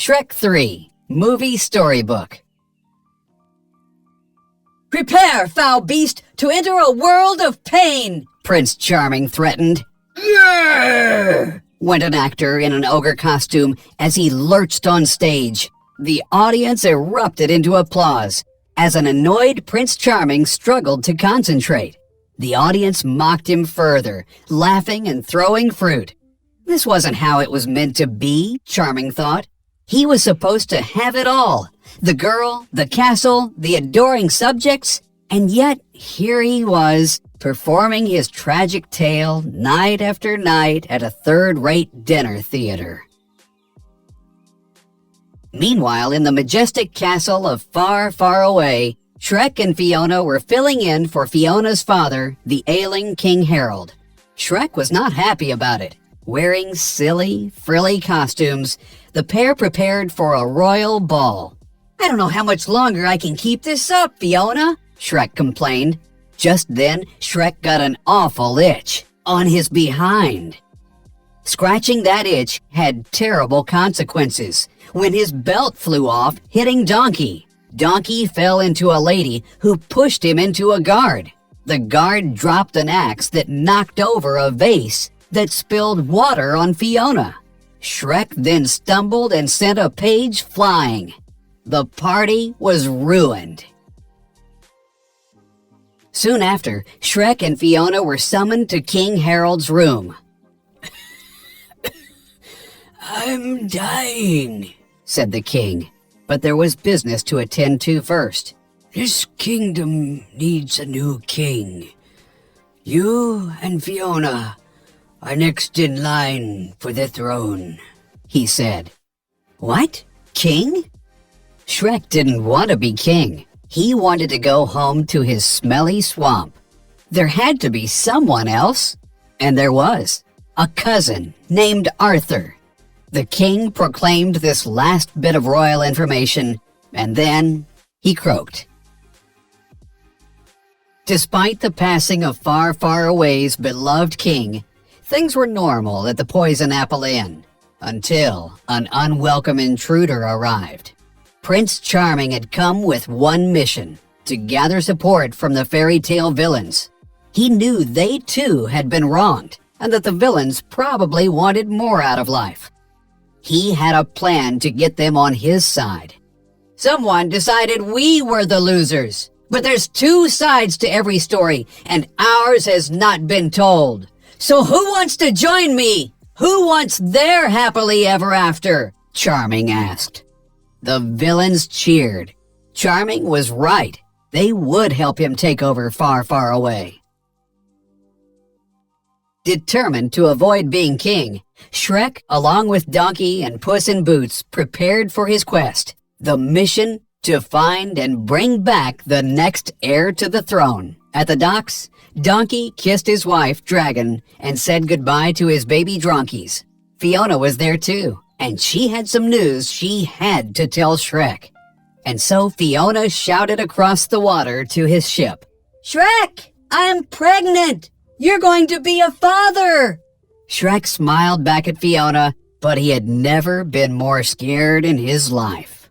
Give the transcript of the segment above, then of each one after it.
Shrek 3 Movie Storybook. "Prepare, foul beast, to enter a world of pain," Prince Charming threatened. "Yeah!" went an actor in an ogre costume as he lurched on stage. The audience erupted into applause as an annoyed Prince Charming struggled to concentrate. The audience mocked him further, laughing and throwing fruit. This wasn't how it was meant to be, Charming thought. He was supposed to have it all. The girl, the castle, the adoring subjects, and yet here he was, performing his tragic tale night after night at a third-rate dinner theater. Meanwhile, in the majestic castle of Far, Far Away, Shrek and Fiona were filling in for Fiona's father, the ailing King Harold. Shrek was not happy about it. Wearing silly, frilly costumes, the pair prepared for a royal ball. "I don't know how much longer I can keep this up, Fiona," Shrek complained. Just then, Shrek got an awful itch on his behind. Scratching that itch had terrible consequences when his belt flew off, hitting Donkey. Donkey fell into a lady who pushed him into a guard. The guard dropped an axe that knocked over a vase that spilled water on Fiona. Shrek then stumbled and sent a page flying. The party was ruined. Soon after, Shrek and Fiona were summoned to King Harold's room. "I'm dying," said the king, but there was business to attend to first. "This kingdom needs a new king. You and Fiona are next in line for the throne," he said. "What? King?" Shrek didn't want to be king. He wanted to go home to his smelly swamp. There had to be someone else. And there was. A cousin named Arthur. The king proclaimed this last bit of royal information, and then he croaked. Despite the passing of Far, Far Away's beloved king, things were normal at the Poison Apple Inn, until an unwelcome intruder arrived. Prince Charming had come with one mission, to gather support from the fairy tale villains. He knew they too had been wronged, and that the villains probably wanted more out of life. He had a plan to get them on his side. "Someone decided we were the losers, but there's two sides to every story, and ours has not been told. So who wants to join me? Who wants their happily ever after?" Charming asked. The villains cheered. Charming was right. They would help him take over Far, Far Away. Determined to avoid being king, Shrek, along with Donkey and Puss in Boots, prepared for his quest, the mission to find and bring back the next heir to the throne. At the docks, Donkey kissed his wife, Dragon, and said goodbye to his baby donkeys. Fiona was there too, and she had some news she had to tell Shrek. And so Fiona shouted across the water to his ship, "Shrek, I'm pregnant! You're going to be a father!" Shrek smiled back at Fiona, but he had never been more scared in his life.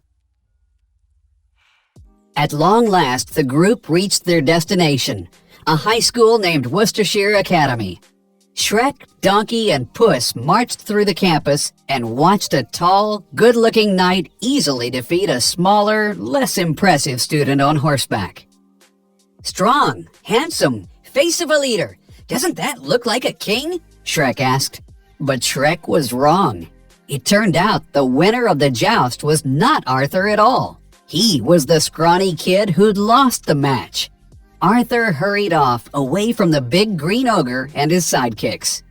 At long last, the group reached their destination, a high school named Worcestershire Academy. Shrek, Donkey, and Puss marched through the campus and watched a tall, good-looking knight easily defeat a smaller, less impressive student on horseback. "Strong, handsome, face of a leader. Doesn't that look like a king?" Shrek asked. But Shrek was wrong. It turned out the winner of the joust was not Arthur at all. He was the scrawny kid who'd lost the match. Arthur hurried off, away from the big green ogre and his sidekicks.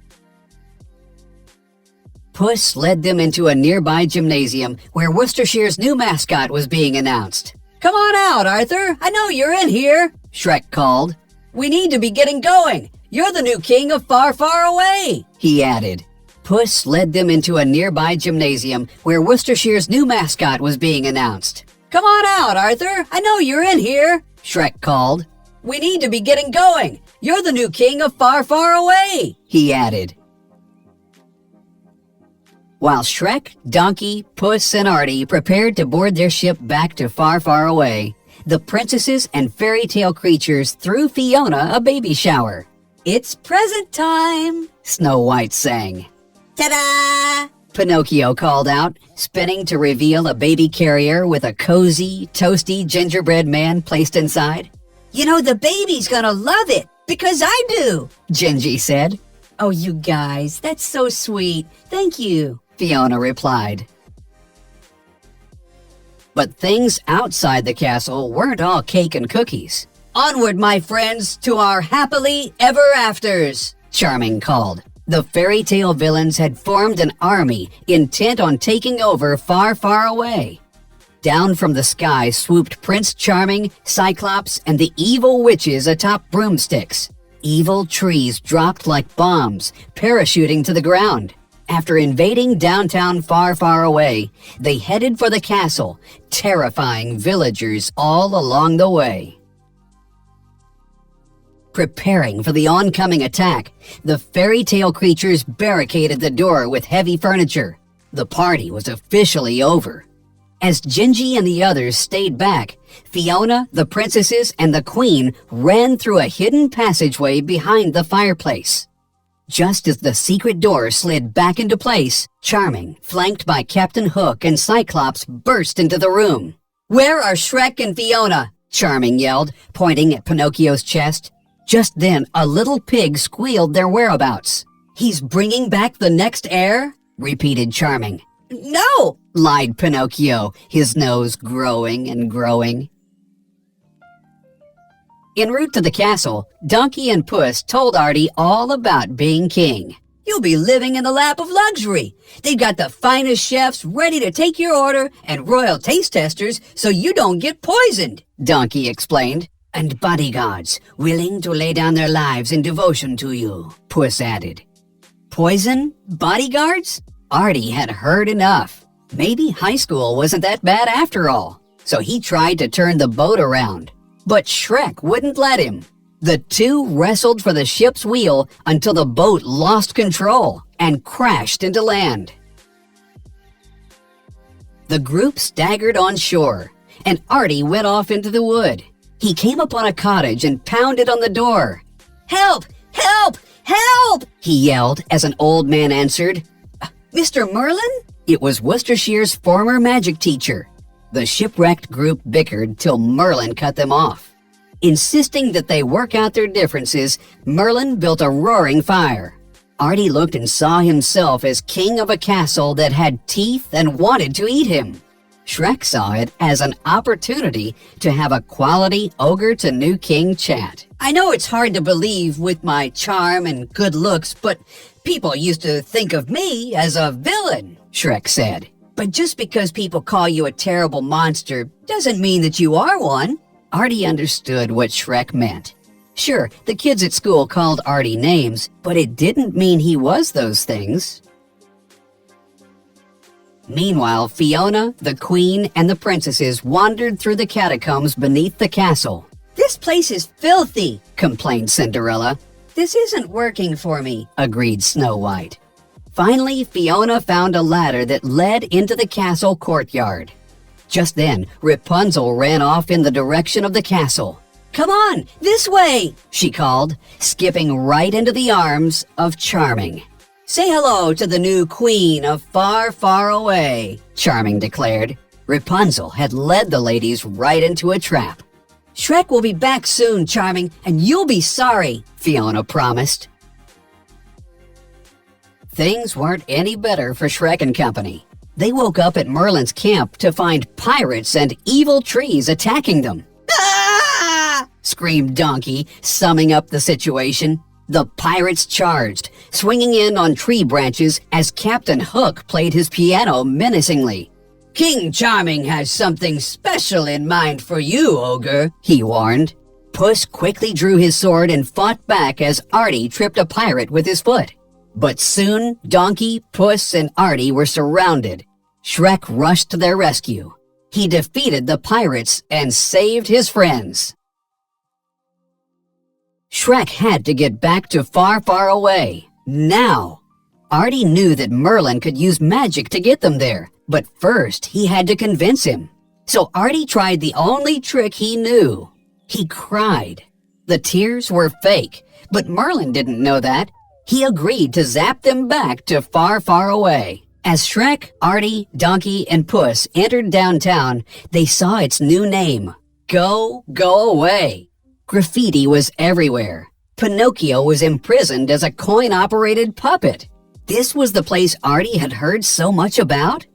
Puss led them into a nearby gymnasium where Worcestershire's new mascot was being announced. "Come on out, Arthur. I know you're in here," Shrek called. "We need to be getting going. You're the new king of Far, Far Away," he added. Puss led them into a nearby gymnasium where Worcestershire's new mascot was being announced. "Come on out, Arthur. I know you're in here," Shrek called. "We need to be getting going. You're the new king of Far, Far Away," he added. While Shrek, Donkey, Puss, and Artie prepared to board their ship back to Far, Far Away, the princesses and fairy tale creatures threw Fiona a baby shower. "It's present time," Snow White sang. "Ta-da!" Pinocchio called out, spinning to reveal a baby carrier with a cozy, toasty gingerbread man placed inside. "You know, the baby's gonna love it, because I do," Gingy said. "Oh, you guys, that's so sweet. Thank you," Fiona replied. But things outside the castle weren't all cake and cookies. "Onward, my friends, to our happily ever afters," Charming called. The fairy tale villains had formed an army intent on taking over Far, Far Away. Down from the sky swooped Prince Charming, Cyclops, and the evil witches atop broomsticks. Evil trees dropped like bombs, parachuting to the ground. After invading downtown Far, Far Away, they headed for the castle, terrifying villagers all along the way. Preparing for the oncoming attack, the fairy tale creatures barricaded the door with heavy furniture. The party was officially over. As Gingy and the others stayed back, Fiona, the princesses, and the queen ran through a hidden passageway behind the fireplace. Just as the secret door slid back into place, Charming, flanked by Captain Hook and Cyclops, burst into the room. "Where are Shrek and Fiona?" Charming yelled, pointing at Pinocchio's chest. Just then, a little pig squealed their whereabouts. "He's bringing back the next heir?" repeated Charming. "No," lied Pinocchio, his nose growing and growing. En route to the castle, Donkey and Puss told Artie all about being king. "You'll be living in the lap of luxury. They've got the finest chefs ready to take your order and royal taste testers so you don't get poisoned," Donkey explained. "And bodyguards willing to lay down their lives in devotion to you," Puss added. Poison? Bodyguards? Artie had heard enough. Maybe high school wasn't that bad after all. So he tried to turn the boat around. But Shrek wouldn't let him. The two wrestled for the ship's wheel until the boat lost control and crashed into land. The group staggered on shore, and Artie went off into the wood. He came upon a cottage and pounded on the door. "Help! Help! Help!" he yelled as an old man answered. "Mr. Merlin?" It was Worcestershire's former magic teacher. The shipwrecked group bickered till Merlin cut them off. Insisting that they work out their differences, Merlin built a roaring fire. Artie looked and saw himself as king of a castle that had teeth and wanted to eat him. Shrek saw it as an opportunity to have a quality ogre-to-new king chat. "I know it's hard to believe with my charm and good looks, but people used to think of me as a villain," Shrek said. "But just because people call you a terrible monster doesn't mean that you are one." Artie understood what Shrek meant. Sure, the kids at school called Artie names, but it didn't mean he was those things. Meanwhile, Fiona, the queen, and the princesses wandered through the catacombs beneath the castle. "This place is filthy," complained Cinderella. "This isn't working for me," agreed Snow White. Finally, Fiona found a ladder that led into the castle courtyard. Just then, Rapunzel ran off in the direction of the castle. "Come on, this way," she called, skipping right into the arms of Charming. "Say hello to the new queen of Far, Far Away," Charming declared. Rapunzel had led the ladies right into a trap. "Shrek will be back soon, Charming, and you'll be sorry," Fiona promised. Things weren't any better for Shrek and company. They woke up at Merlin's camp to find pirates and evil trees attacking them. "Ah!" screamed Donkey, summing up the situation. The pirates charged, swinging in on tree branches as Captain Hook played his piano menacingly. "King Charming has something special in mind for you, ogre," he warned. Puss quickly drew his sword and fought back as Artie tripped a pirate with his foot. But soon, Donkey, Puss, and Artie were surrounded. Shrek rushed to their rescue. He defeated the pirates and saved his friends. Shrek had to get back to Far, Far Away, now. Artie knew that Merlin could use magic to get them there, but first he had to convince him. So Artie tried the only trick he knew. He cried. The tears were fake, but Merlin didn't know that. He agreed to zap them back to far, far away. As Shrek, Artie, Donkey, and Puss entered downtown, they saw its new name, Go, Go Away. Graffiti was everywhere. Pinocchio was imprisoned as a coin-operated puppet. This was the place Artie had heard so much about?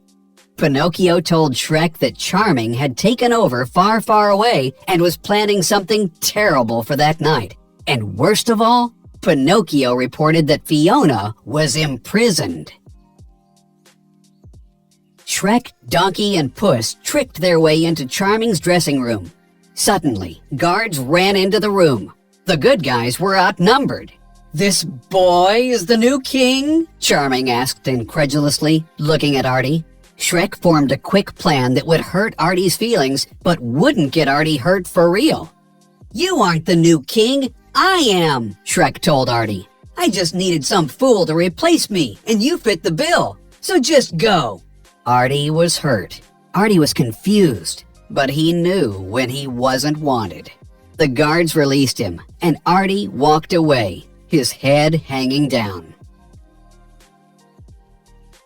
Pinocchio told Shrek that Charming had taken over far, far away and was planning something terrible for that night. And worst of all, Pinocchio reported that Fiona was imprisoned. Shrek, Donkey, and Puss tricked their way into Charming's dressing room. Suddenly, guards ran into the room. The good guys were outnumbered. "This boy is the new king?" Charming asked incredulously, looking at Artie. Shrek formed a quick plan that would hurt Artie's feelings, but wouldn't get Artie hurt for real. "You aren't the new king, I am," Shrek told Artie. "I just needed some fool to replace me, and you fit the bill, so just go." Artie was hurt. Artie was confused, but he knew when he wasn't wanted. The guards released him, and Artie walked away, his head hanging down.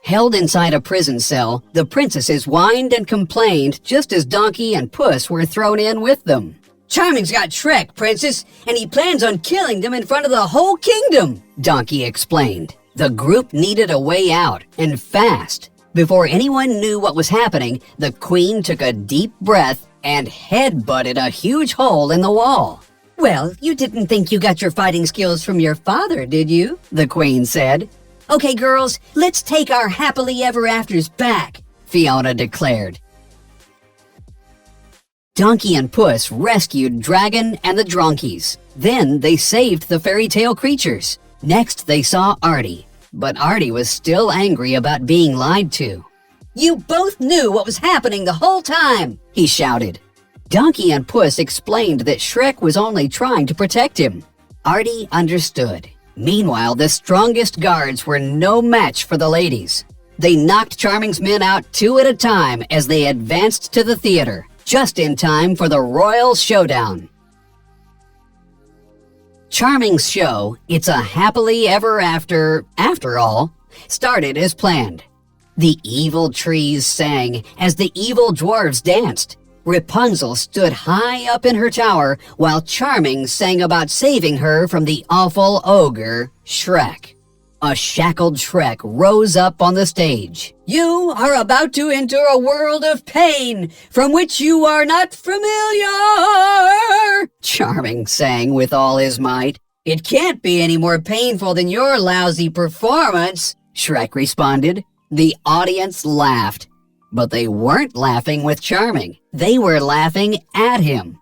Held inside a prison cell, the princesses whined and complained just as Donkey and Puss were thrown in with them. "Charming's got Shrek, princess, and he plans on killing them in front of the whole kingdom," Donkey explained. The group needed a way out, and fast. Before anyone knew what was happening, the queen took a deep breath and head-butted a huge hole in the wall. "Well, you didn't think you got your fighting skills from your father, did you?" the queen said. "Okay, girls, let's take our happily ever afters back," Fiona declared. Donkey and Puss rescued Dragon and the Dronkies. Then they saved the fairy tale creatures. Next, they saw Artie. But Artie was still angry about being lied to. "You both knew what was happening the whole time," he shouted. Donkey and Puss explained that Shrek was only trying to protect him. Artie understood. Meanwhile, the strongest guards were no match for the ladies. They knocked Charming's men out two at a time as they advanced to the theater, just in time for the royal showdown. Charming's show, It's a Happily Ever After all, started as planned. The evil trees sang as the evil dwarves danced. Rapunzel stood high up in her tower while Charming sang about saving her from the awful ogre, Shrek. A shackled Shrek rose up on the stage. "You are about to enter a world of pain from which you are not familiar," Charming sang with all his might. "It can't be any more painful than your lousy performance," Shrek responded. The audience laughed, but they weren't laughing with Charming. They were laughing at him.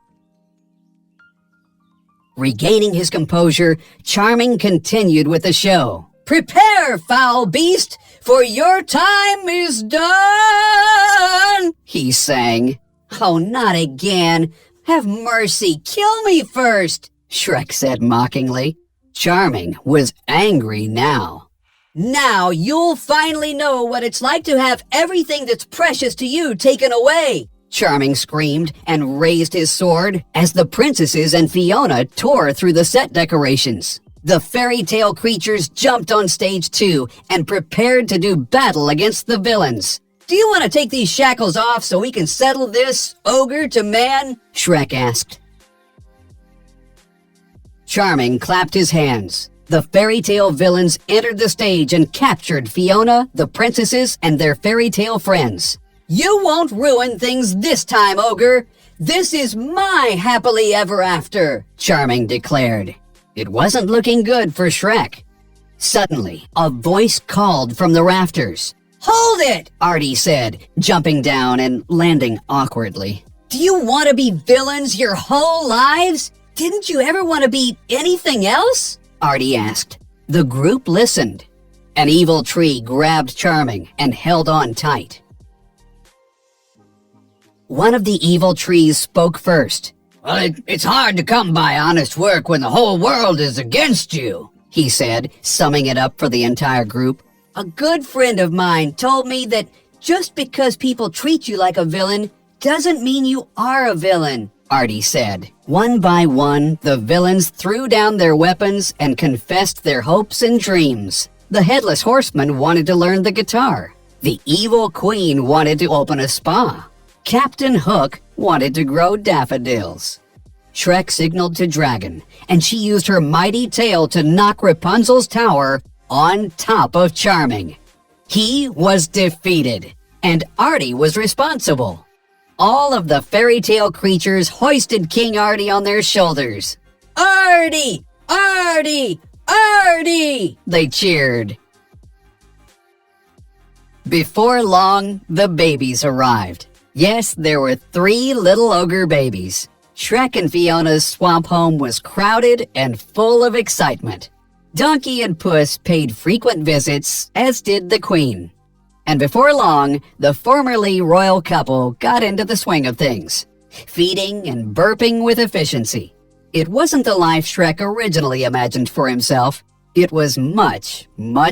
Regaining his composure, Charming continued with the show. "Prepare, foul beast, for your time is done," he sang. "Oh, not again. Have mercy, kill me first," Shrek said mockingly. Charming was angry now. "Now you'll finally know what it's like to have everything that's precious to you taken away," Charming screamed and raised his sword as the princesses and Fiona tore through the set decorations. The fairy tale creatures jumped on stage too and prepared to do battle against the villains. "Do you want to take these shackles off so we can settle this, ogre to man?" Shrek asked. Charming clapped his hands. The fairy tale villains entered the stage and captured Fiona, the princesses, and their fairy tale friends. "You won't ruin things this time, ogre. This is my happily ever after," Charming declared. It wasn't looking good for Shrek. Suddenly, a voice called from the rafters. "Hold it!" Artie said, jumping down and landing awkwardly. "Do you want to be villains your whole lives? Didn't you ever want to be anything else?" Artie asked. The group listened. An evil tree grabbed Charming and held on tight. One of the evil trees spoke first. "Well, it's hard to come by honest work when the whole world is against you," he said, summing it up for the entire group. A good friend of mine told me that just because people treat you like a villain doesn't mean you are a villain, Artie said. One by one, the villains threw down their weapons and confessed their hopes and dreams. The Headless Horseman wanted to learn the guitar. The evil queen wanted to open a spa. Captain Hook wanted to grow daffodils. Shrek signaled to Dragon, and she used her mighty tail to knock Rapunzel's tower on top of Charming. He was defeated, and Artie was responsible. All of the fairy tale creatures hoisted King Artie on their shoulders. "Artie! Artie! Artie!" they cheered. Before long, the babies arrived. Yes, there were 3 little ogre babies. Shrek and Fiona's swamp home was crowded and full of excitement. Donkey and Puss paid frequent visits, as did the Queen. And before long, the formerly royal couple got into the swing of things, feeding and burping with efficiency. It wasn't the life Shrek originally imagined for himself. It was much, much